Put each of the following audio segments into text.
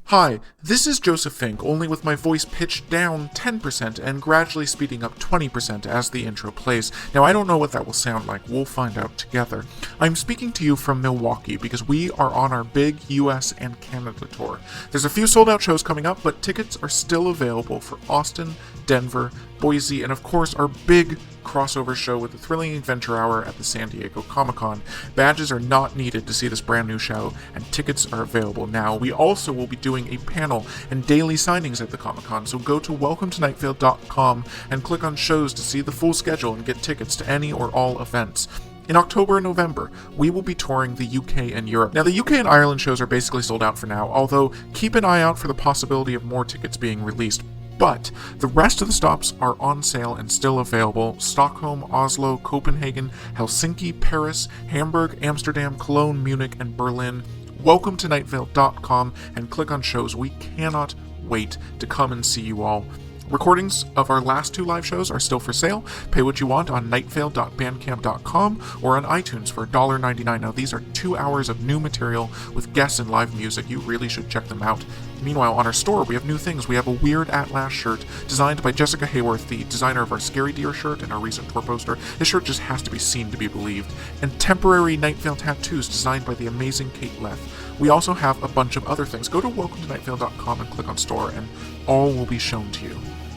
Hi, this is Joseph Fink, only with my voice pitched down 10% and gradually speeding up 20% as the intro plays. Now, I don't know what that will sound like. We'll find out together. I'm speaking to you from Milwaukee because we are on our big US and Canada tour. There's a few sold-out shows coming up, but tickets are still available for Austin, Denver, Boise, and of course our big crossover show with the Thrilling Adventure Hour at the San Diego Comic-Con. Badges are not needed to see this brand new show, and tickets are available now. We also will be doing a panel and daily signings at the Comic-Con, so go to welcometonightvale.com and click on shows to see the full schedule and get tickets to any or all events. In October and November, we will be touring the UK and Europe. Now, the UK and Ireland shows are basically sold out for now, although keep an eye out for the possibility of more tickets being released. But the rest of the stops are on sale and still available. Stockholm, Oslo, Copenhagen, Helsinki, Paris, Hamburg, Amsterdam, Cologne, Munich, and Berlin. Welcome to nightvale.com and click on shows. We cannot wait to come and see you all. Recordings of our last two live shows are still for sale. Pay what you want on nightvale.bandcamp.com or on iTunes for $1.99. Now, these are 2 hours of new material with guests and live music. You really should check them out. Meanwhile, on our store, we have new things. We have a Weird At Last shirt designed by Jessica Hayworth, the designer of our Scary Deer shirt and our recent tour poster. This shirt just has to be seen to be believed. And temporary Night Vale tattoos designed by the amazing Kate Leth. We also have a bunch of other things. Go to welcometonightvale.com and click on store, and all will be shown to you.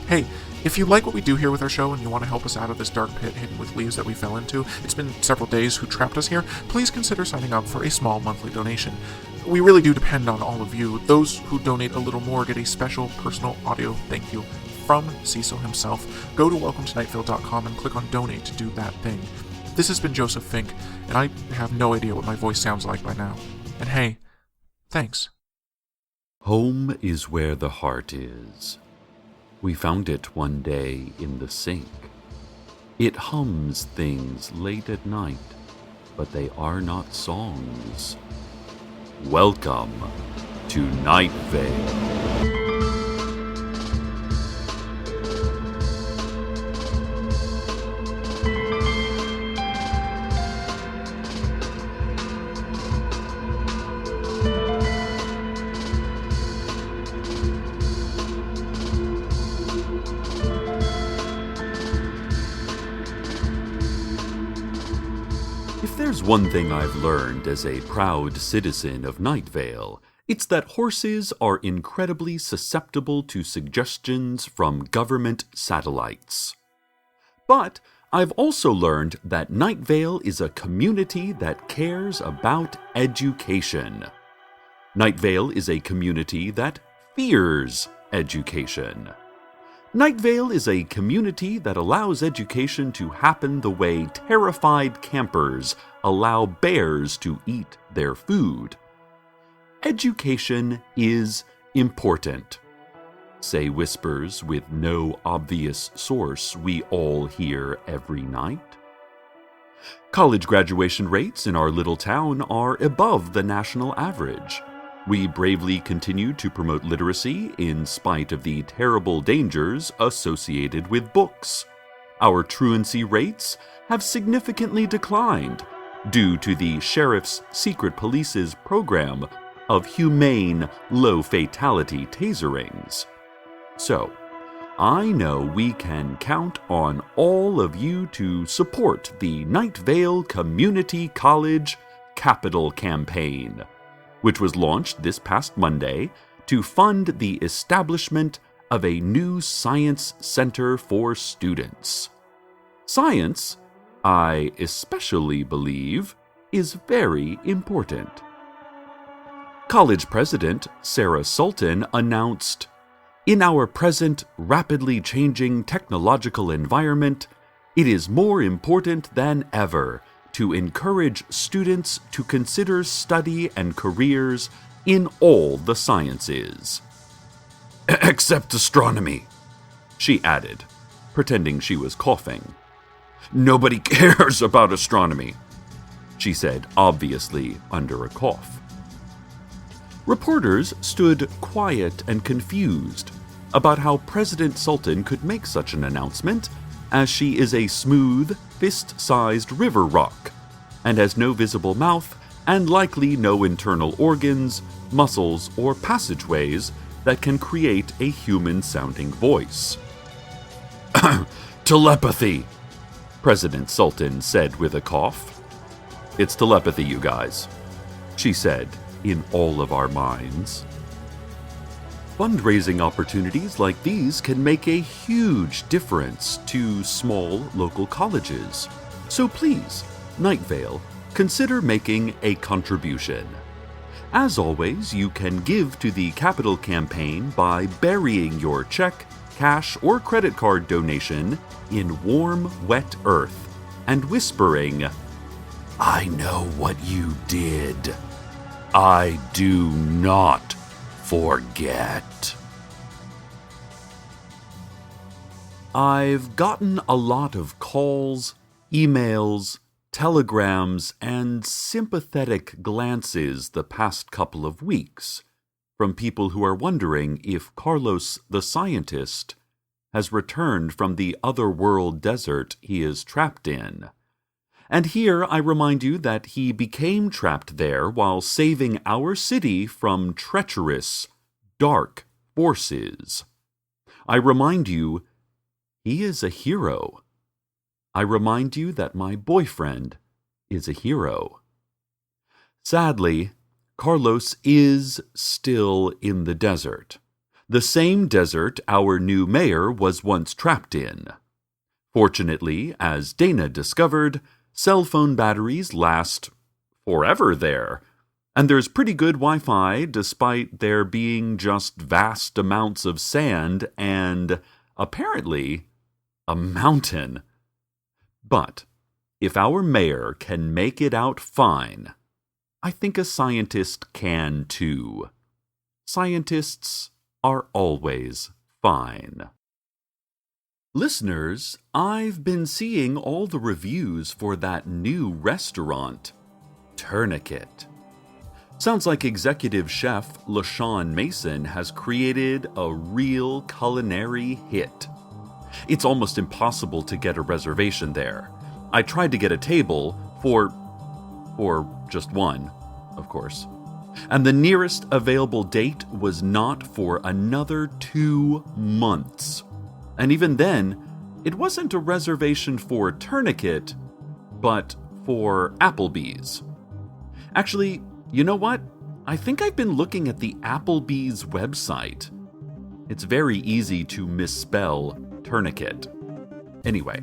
Hey, if you like what we do here with our show and you want to help us out of this dark pit hidden with leaves that we fell into, it's been several days who trapped us here, please consider signing up for a small monthly donation. We really do depend on all of you. Those who donate a little more get a special personal audio thank you from Cecil himself. Go to welcometonightvale.com and click on donate to do that thing. This has been Joseph Fink, and I have no idea what my voice sounds like by now. And hey, thanks. Home is where the heart is. We found it one day in the sink. It hums things late at night, but they are not songs. Welcome to Night Vale. If there's one thing I've learned as a proud citizen of Night Vale, it's that horses are incredibly susceptible to suggestions from government satellites. But I've also learned that Night Vale is a community that cares about education. Night Vale is a community that fears education. Night Vale is a community that allows education to happen the way terrified campers allow bears to eat their food. Education is important, say whispers with no obvious source we all hear every night. College graduation rates in our little town are above the national average. We bravely continue to promote literacy in spite of the terrible dangers associated with books. Our truancy rates have significantly declined due to the Sheriff's Secret Police's program of humane, low-fatality taserings. So, I know we can count on all of you to support the Night Vale Community College Capital Campaign, which was launched this past Monday to fund the establishment of a new science center for students. Science, I especially believe, is very important. College President Sarah Sultan announced, "In our present rapidly changing technological environment, it is more important than ever to encourage students to consider study and careers in all the sciences." "Except astronomy," she added, pretending she was coughing. "Nobody cares about astronomy," she said, obviously under a cough. Reporters stood quiet and confused about how President Sultan could make such an announcement, as she is a smooth, fist-sized river rock, and has no visible mouth and likely no internal organs muscles, or passageways that can create a human-sounding voice. Telepathy, President Sultan said with a cough. It's telepathy, you guys, she said in all of our minds. Fundraising opportunities like these can make a huge difference to small local colleges. So please, Night Vale, consider making a contribution. As always, you can give to the Capital Campaign by burying your check, cash, or credit card donation in warm, wet earth and whispering, "I know what you did. I do not forget." I've gotten a lot of calls, emails, telegrams, and sympathetic glances the past couple of weeks from people who are wondering if Carlos the scientist has returned from the otherworld desert he is trapped in. And here I remind you that he became trapped there while saving our city from treacherous, dark forces. I remind you, he is a hero. I remind you that my boyfriend is a hero. Sadly, Carlos is still in the desert. The same desert our new mayor was once trapped in. Fortunately, as Dana discovered, cell phone batteries last forever there, and there's pretty good Wi-Fi despite there being just vast amounts of sand and, apparently, a mountain. But if our mayor can make it out fine, I think a scientist can too. Scientists are always fine. Listeners, I've been seeing all the reviews for that new restaurant, Tourniquet. Sounds like executive chef LaShawn Mason has created a real culinary hit. It's almost impossible to get a reservation there. I tried to get a table for just one, of course. And the nearest available date was not for another 2 months. And even then, it wasn't a reservation for Tourniquet, but for Applebee's. Actually, you know what? I think I've been looking at the Applebee's website. It's very easy to misspell Tourniquet. Anyway,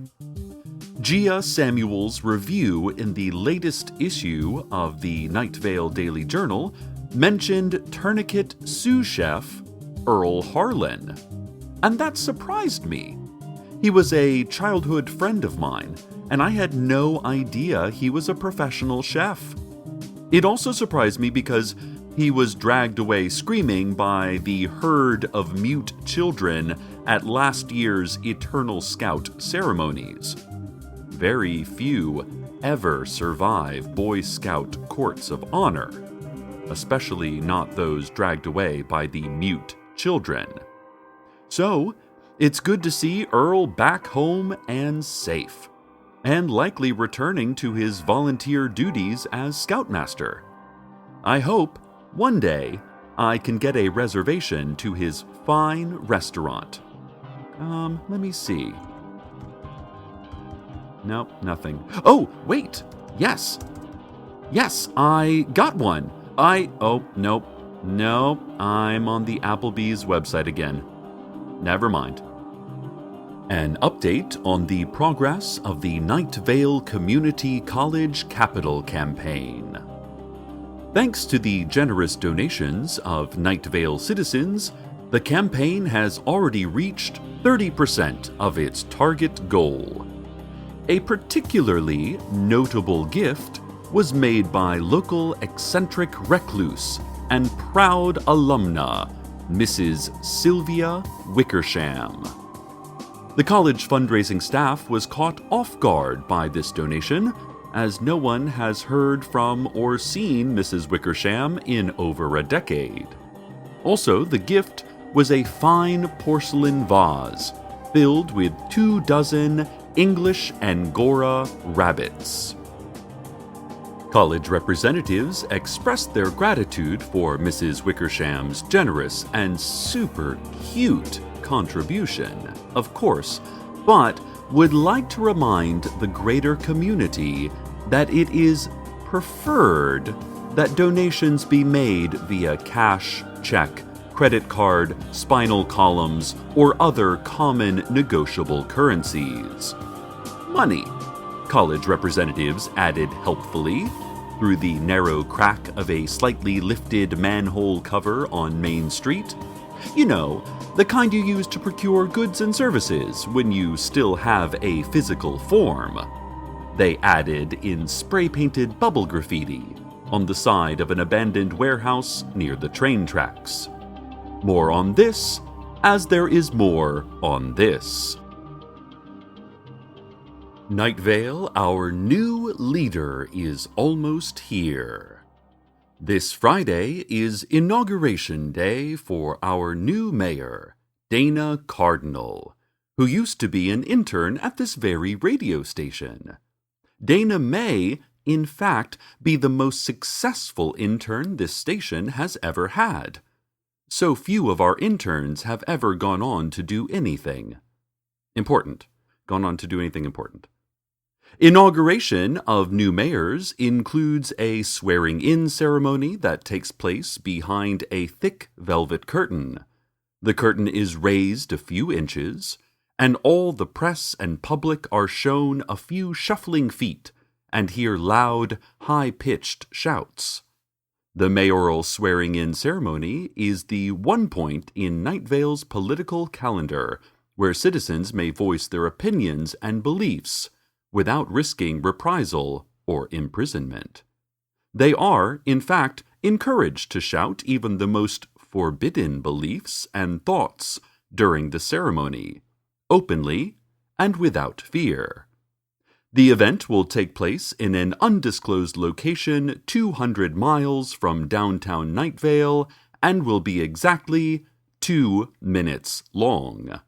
Gia Samuel's review in the latest issue of the Night Vale Daily Journal mentioned Tourniquet sous chef Earl Harlan. And that surprised me. He was a childhood friend of mine, and I had no idea he was a professional chef. It also surprised me because he was dragged away screaming by the herd of mute children at last year's Eternal Scout ceremonies. Very few ever survive Boy Scout courts of honor, especially not those dragged away by the mute children. So, it's good to see Earl back home and safe, and likely returning to his volunteer duties as Scoutmaster. I hope, one day, I can get a reservation to his fine restaurant. Let me see. Nope, nothing. Oh, wait! Yes! Yes, I got one! Nope, I'm on the Applebee's website again. Never mind. An update on the progress of the Night Vale Community College Capital Campaign. Thanks to the generous donations of Night Vale citizens, the campaign has already reached 30% of its target goal. A particularly notable gift was made by local eccentric recluse and proud alumna, Mrs. Sylvia Wickersham. The college fundraising staff was caught off guard by this donation, as no one has heard from or seen Mrs. Wickersham in over a decade. Also, the gift was a fine porcelain vase filled with 24 English Angora rabbits. College representatives expressed their gratitude for Mrs. Wickersham's generous and super cute contribution, of course, but would like to remind the greater community that it is preferred that donations be made via cash, check, credit card, spinal columns, or other common negotiable currencies. Money, college representatives added helpfully, through the narrow crack of a slightly lifted manhole cover on Main Street. You know, the kind you use to procure goods and services when you still have a physical form. They added in spray-painted bubble graffiti on the side of an abandoned warehouse near the train tracks. More on this, as there is more on this. Night Vale, our new leader, is almost here. This Friday is inauguration day for our new mayor, Dana Cardinal, who used to be an intern at this very radio station. Dana may, in fact, be the most successful intern this station has ever had. So few of our interns have ever gone on to do anything important. Inauguration of new mayors includes a swearing-in ceremony that takes place behind a thick velvet curtain. The curtain is raised a few inches, and all the press and public are shown a few shuffling feet and hear loud, high-pitched shouts. The mayoral swearing-in ceremony is the one point in Night Vale's political calendar where citizens may voice their opinions and beliefs without risking reprisal or imprisonment. They are, in fact, encouraged to shout even the most forbidden beliefs and thoughts during the ceremony, openly and without fear. The event will take place in an undisclosed location 200 miles from downtown Night Vale and will be exactly 2 minutes long.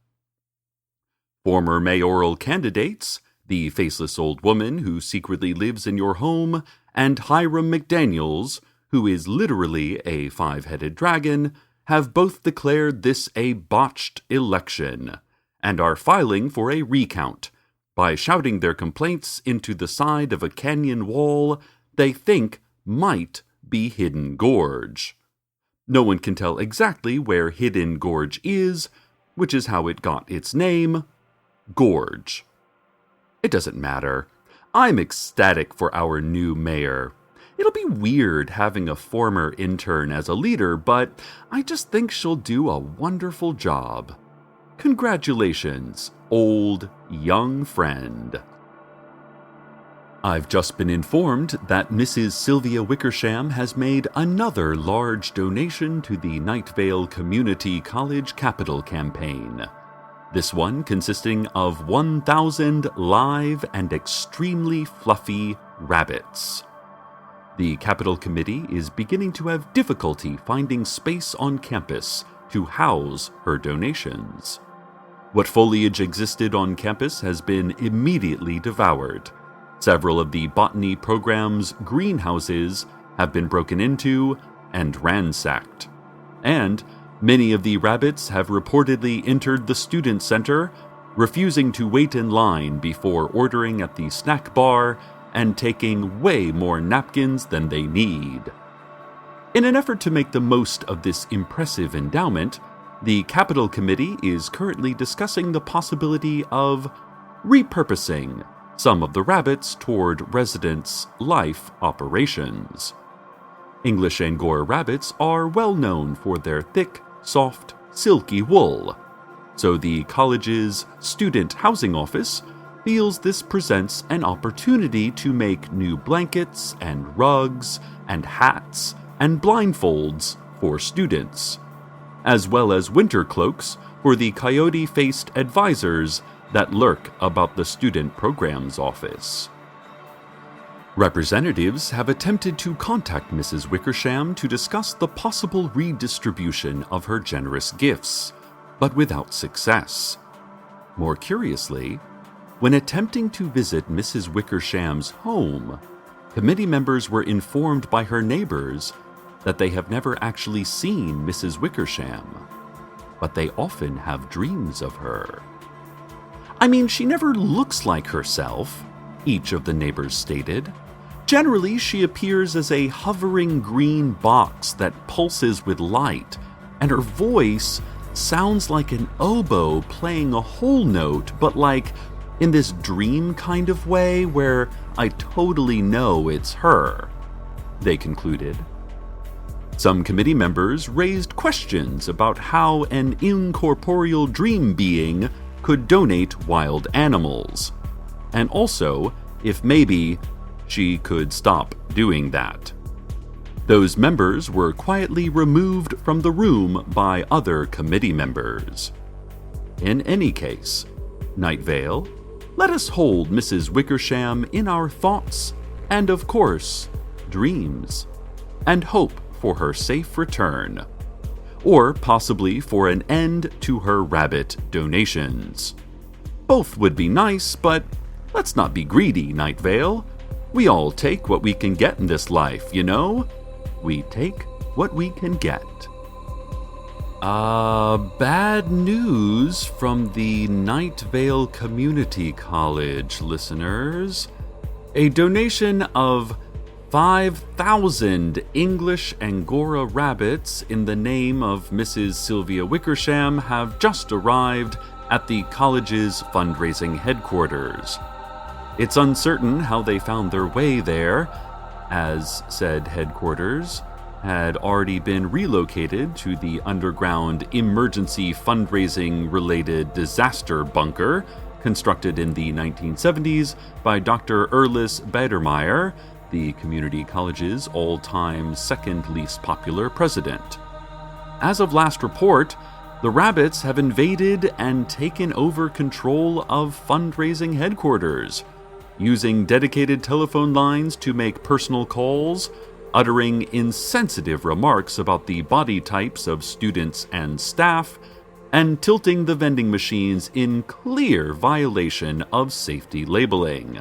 Former mayoral candidates, the faceless old woman who secretly lives in your home, and Hiram McDaniels, who is literally a 5-headed dragon, have both declared this a botched election, and are filing for a recount by shouting their complaints into the side of a canyon wall they think might be Hidden Gorge. No one can tell exactly where Hidden Gorge is, which is how it got its name, Gorge. It doesn't matter. I'm ecstatic for our new mayor. It'll be weird having a former intern as a leader, but I just think she'll do a wonderful job. Congratulations, old, young friend. I've just been informed that Mrs. Sylvia Wickersham has made another large donation to the Night Vale Community College Capital Campaign. This one consisting of 1,000 live and extremely fluffy rabbits. The Capital Committee is beginning to have difficulty finding space on campus to house her donations. What foliage existed on campus has been immediately devoured. Several of the botany program's greenhouses have been broken into and ransacked. And many of the rabbits have reportedly entered the student center, refusing to wait in line before ordering at the snack bar and taking way more napkins than they need. In an effort to make the most of this impressive endowment, the Capital Committee is currently discussing the possibility of repurposing some of the rabbits toward residents' life operations. English Angora rabbits are well known for their thick, soft, silky wool, so the college's student housing office feels this presents an opportunity to make new blankets and rugs and hats and blindfolds for students, as well as winter cloaks for the coyote-faced advisors that lurk about the student programs office. Representatives have attempted to contact Mrs. Wickersham to discuss the possible redistribution of her generous gifts, but without success. More curiously, when attempting to visit Mrs. Wickersham's home, committee members were informed by her neighbors that they have never actually seen Mrs. Wickersham, but they often have dreams of her. I mean, she never looks like herself, each of the neighbors stated. Generally, she appears as a hovering green box that pulses with light, and her voice sounds like an oboe playing a whole note, but like in this dream kind of way where I totally know it's her, they concluded. Some committee members raised questions about how an incorporeal dream being could donate wild animals, and also if maybe she could stop doing that. Those members were quietly removed from the room by other committee members. In any case, Night Vale, let us hold Mrs. Wickersham in our thoughts and, of course, dreams, and hope for her safe return, or possibly for an end to her rabbit donations. Both would be nice, but let's not be greedy, Night Vale. We all take what we can get in this life, you know? We take what we can get. Bad news from the Night Vale Community College, listeners. A donation of 5,000 English Angora rabbits in the name of Mrs. Sylvia Wickersham have just arrived at the college's fundraising headquarters. It's uncertain how they found their way there, as said headquarters had already been relocated to the underground emergency fundraising-related disaster bunker constructed in the 1970s by Dr. Erlis Biedermeier, the community college's all-time second least popular president. As of last report, the rabbits have invaded and taken over control of fundraising headquarters, using dedicated telephone lines to make personal calls, uttering insensitive remarks about the body types of students and staff, and tilting the vending machines in clear violation of safety labeling.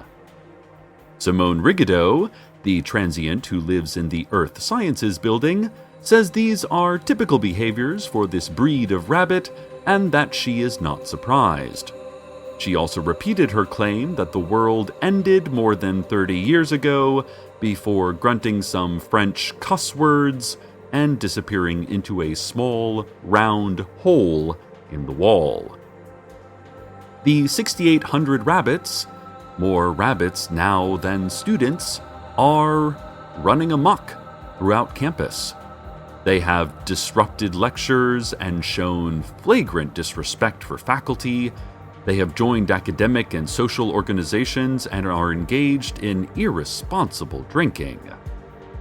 Simone Rigaudot, the transient who lives in the Earth Sciences building, says these are typical behaviors for this breed of rabbit and that she is not surprised. She also repeated her claim that the world ended more than 30 years ago before grunting some French cuss words and disappearing into a small, round hole in the wall. The 6,800 rabbits, more rabbits now than students, are running amok throughout campus. They have disrupted lectures and shown flagrant disrespect for faculty. They have joined academic and social organizations and are engaged in irresponsible drinking.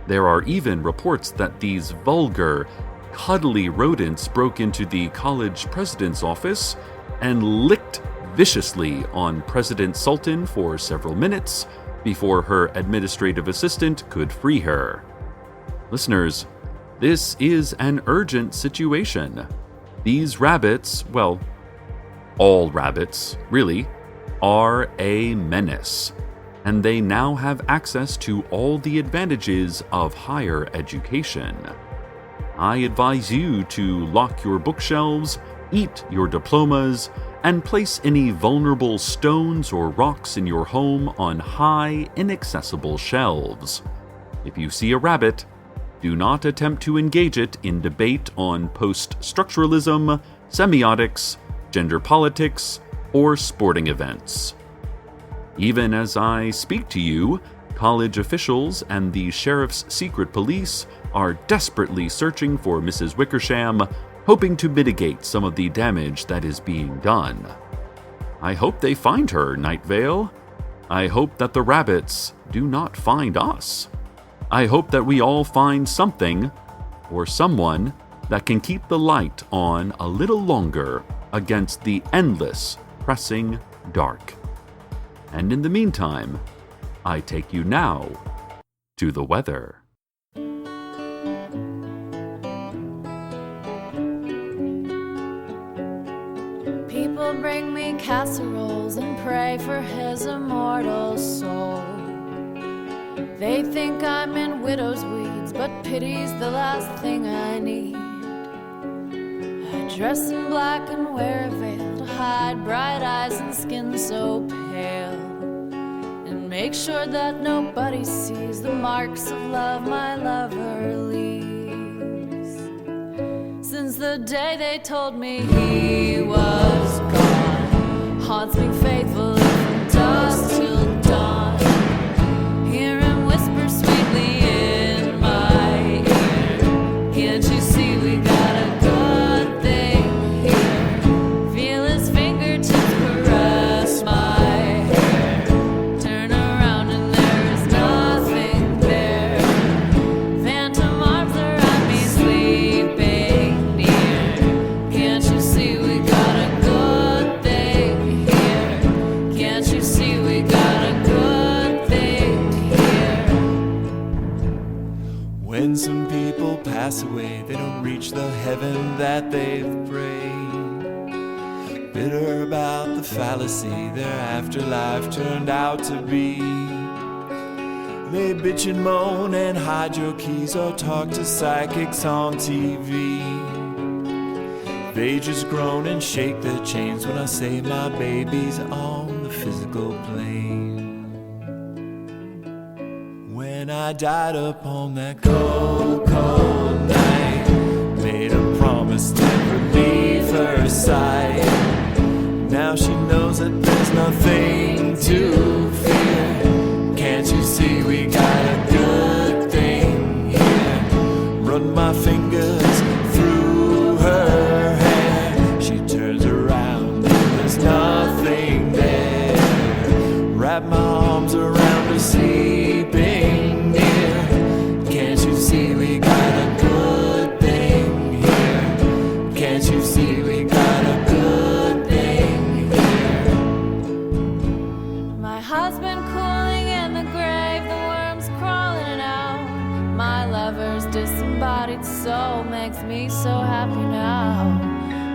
There are even reports that these vulgar, cuddly rodents broke into the college president's office and licked viciously on President Sultan for several minutes before her administrative assistant could free her. Listeners, this is an urgent situation. These rabbits, well, all rabbits, really, are a menace, and they now have access to all the advantages of higher education. I advise you to lock your bookshelves, eat your diplomas, and place any vulnerable stones or rocks in your home on high, inaccessible shelves. If you see a rabbit, do not attempt to engage it in debate on post-structuralism, semiotics, gender politics, or sporting events. Even as I speak to you, college officials and the sheriff's secret police are desperately searching for Mrs. Wickersham, hoping to mitigate some of the damage that is being done. I hope they find her, Night Vale. I hope that the rabbits do not find us. I hope that we all find something or someone that can keep the light on a little longer against the endless, pressing dark. And in the meantime, I take you now to the weather. People bring me casseroles and pray for his immortal soul. They think I'm in widow's weeds, but pity's the last thing I need. I dress in black and wear a veil to hide bright eyes and skin so pale, and make sure that nobody sees the marks of love my lover leaves. Since the day they told me he was gone, haunts me faithfully from dusk till dawn. Hear him whisper sweetly in my ear, can't you see we got a good thing here? Feel his fingertips caress my hair, turn around and there is nothing there. Phantom arms around me sleeping near, can't you see we got a good thing here? Can't you see we got a good thing here? When some people pass away, they don't reach the heaven that they've prayed. Bitter about the fallacy their afterlife turned out to be. They bitch and moan and hide your keys or talk to psychics on TV. They just groan and shake their chains when I say my baby's on the physical plane. When I died upon that cold, cold night, made a promise never leave her side. Now she knows that there's nothing to fear. Can't you see we got a good thing here? Run my fingers through her hair. She turns around and there's nothing there. Wrap my arms around her sleeping near. Can't you see we got a good thing here? Can't you see we got a good thing here? My husband cooling in the grave, the worms crawling out. My lover's disembodied soul makes me so happy now.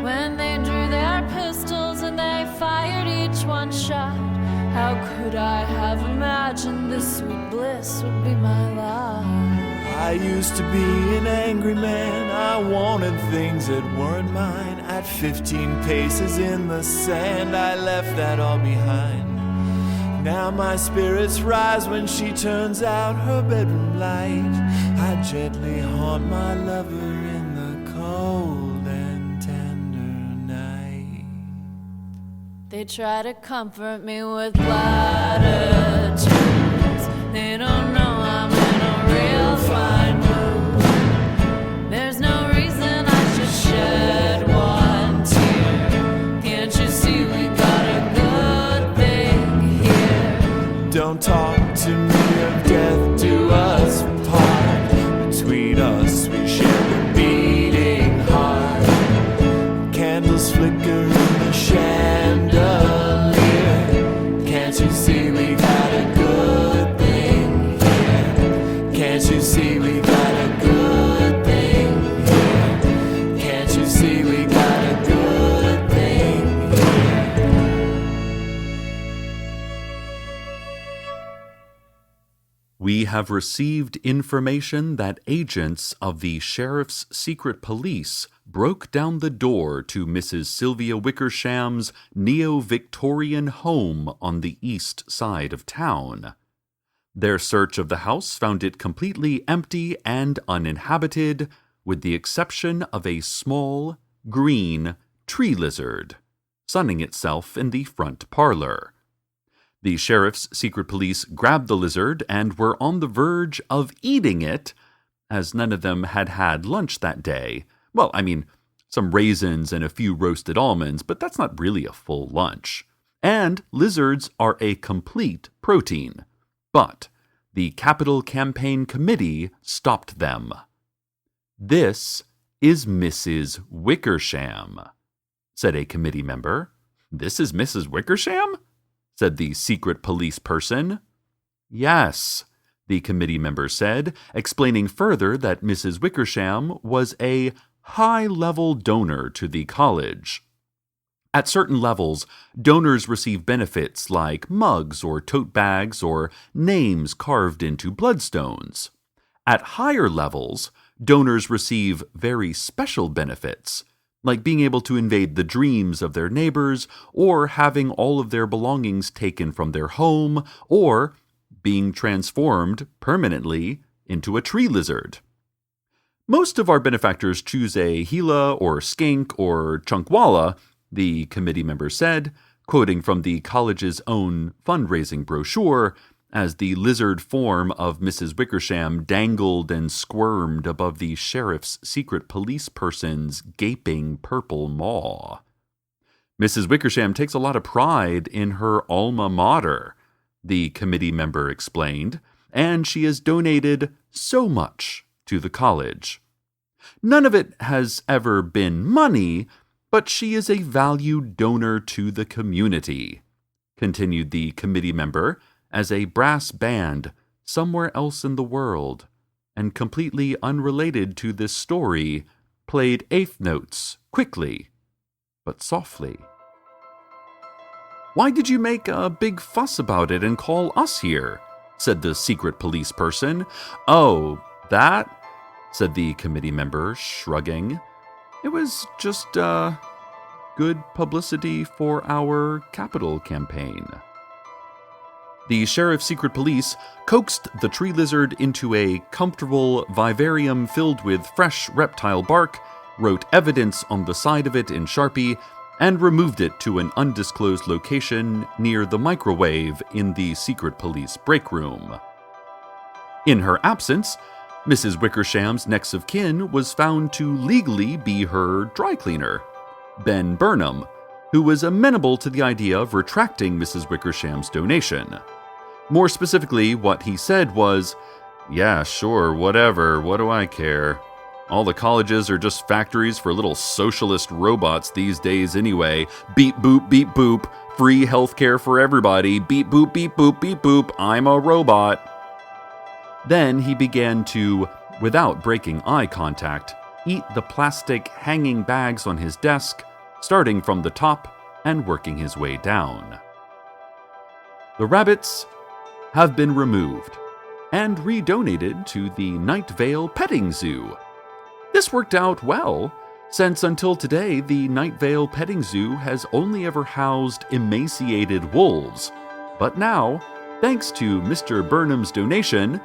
When they drew their pistols and they fired each one shot, how could I have imagined this sweet bliss would be my lot? I used to be an angry man. I wanted things that weren't mine. At 15 paces in the sand, I left that all behind. Now my spirits rise when she turns out her bedroom light. I gently haunt my lover in the cold and tender night. They try to comfort me with platitudes. They don't know I'm in a real fine mood. There's no reason I should shed one tear. Can't you see we got a good thing here? Don't talk to me of death, do us part. Between us we share a beating heart. Candles flicker in the chandelier. Can't you see we got a good thing here? Can't you see we got a good thing here? Can't you see we got a good thing here? We have received information that agents of the Sheriff's Secret Police broke down the door to Mrs. Sylvia Wickersham's neo-Victorian home on the east side of town. Their search of the house found it completely empty and uninhabited, with the exception of a small, green tree lizard, sunning itself in the front parlor. The Sheriff's Secret Police grabbed the lizard and were on the verge of eating it, as none of them had had lunch that day. Well, I mean, some raisins and a few roasted almonds, but that's not really a full lunch. And lizards are a complete protein. But the Capital Campaign Committee stopped them. "This is Mrs. Wickersham," said a committee member. "This is Mrs. Wickersham?" said the secret police person. "Yes," the committee member said, explaining further that Mrs. Wickersham was a high-level donor to the college. At certain levels, donors receive benefits like mugs or tote bags or names carved into bloodstones. At higher levels, donors receive very special benefits, like being able to invade the dreams of their neighbors, or having all of their belongings taken from their home, or being transformed permanently into a tree lizard. Most of our benefactors choose a Gila or skink or chunkwalla, the committee member said, quoting from the college's own fundraising brochure, as the lizard form of Mrs. Wickersham dangled and squirmed above the sheriff's secret police person's gaping purple maw. Mrs. Wickersham takes a lot of pride in her alma mater, the committee member explained, and she has donated so much to the college. None of it has ever been money, but she is a valued donor to the community, continued the committee member, as a brass band somewhere else in the world, and completely unrelated to this story, played eighth notes quickly, but softly. "Why did you make a big fuss about it and call us here?" said the secret police person. "Oh, that?" said the committee member, shrugging. "It was just, good publicity for our capital campaign." The sheriff's secret police coaxed the tree lizard into a comfortable vivarium filled with fresh reptile bark, wrote evidence on the side of it in Sharpie, and removed it to an undisclosed location near the microwave in the secret police break room. In her absence, Mrs. Wickersham's next of kin was found to legally be her dry cleaner, Ben Burnham, who was amenable to the idea of retracting Mrs. Wickersham's donation. More specifically, what he said was, "Yeah, sure, whatever, what do I care? All the colleges are just factories for little socialist robots these days anyway. Beep boop, free healthcare for everybody, beep boop, I'm a robot." Then he began to, without breaking eye contact, eat the plastic hanging bags on his desk, starting from the top and working his way down. The rabbits have been removed and redonated to the Night Vale Petting Zoo. This worked out well, since until today the Night Vale Petting Zoo has only ever housed emaciated wolves. But now, thanks to Mr. Burnham's donation,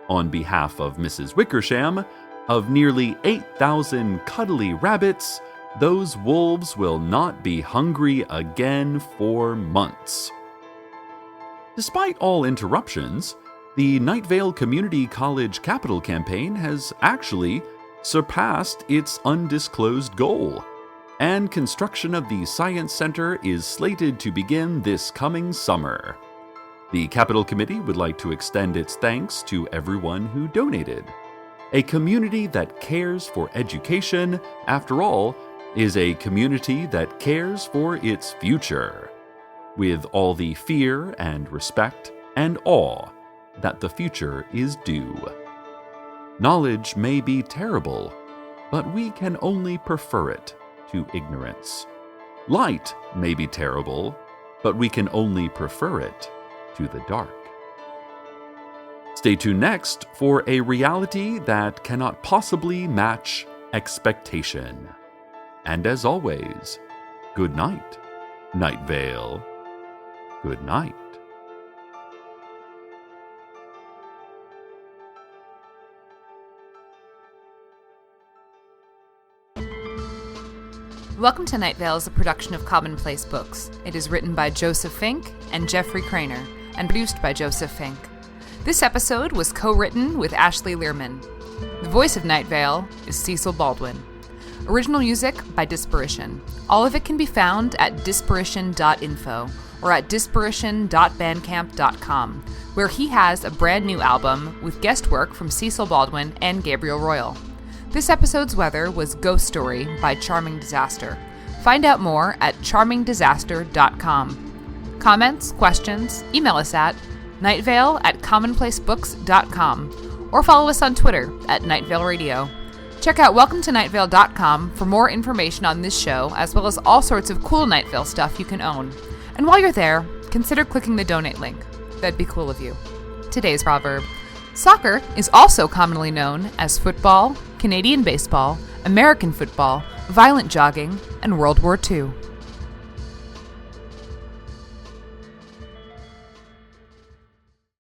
on behalf of Mrs. Wickersham, of nearly 8,000 cuddly rabbits, those wolves will not be hungry again for months. Despite all interruptions, the Night Vale Community College capital campaign has actually surpassed its undisclosed goal, and construction of the Science Center is slated to begin this coming summer. The Capital Committee would like to extend its thanks to everyone who donated. A community that cares for education, after all, is a community that cares for its future, with all the fear and respect and awe that the future is due. Knowledge may be terrible, but we can only prefer it to ignorance. Light may be terrible, but we can only prefer it to the dark. Stay tuned next for a reality that cannot possibly match expectation. And as always, good night, Night Vale. Good night. Welcome to Night Vale is a production of Commonplace Books. It is written by Joseph Fink and Jeffrey Craner, and produced by Joseph Fink. This episode was co-written with Ashley Lierman. The voice of Night Vale is Cecil Baldwin. Original music by Disparition. All of it can be found at disparition.info or at disparition.bandcamp.com, where he has a brand new album with guest work from Cecil Baldwin and Gabriel Royal. This episode's weather was Ghost Story by Charming Disaster. Find out more at charmingdisaster.com. Comments, questions, email us at nightvale@commonplacebooks.com or follow us on Twitter at Night Vale Radio. Check out welcometonightvale.com for more information on this show, as well as all sorts of cool Night Vale stuff you can own. And while you're there, consider clicking the donate link. That'd be cool of you. Today's proverb. Soccer is also commonly known as football, Canadian baseball, American football, violent jogging, and World War II.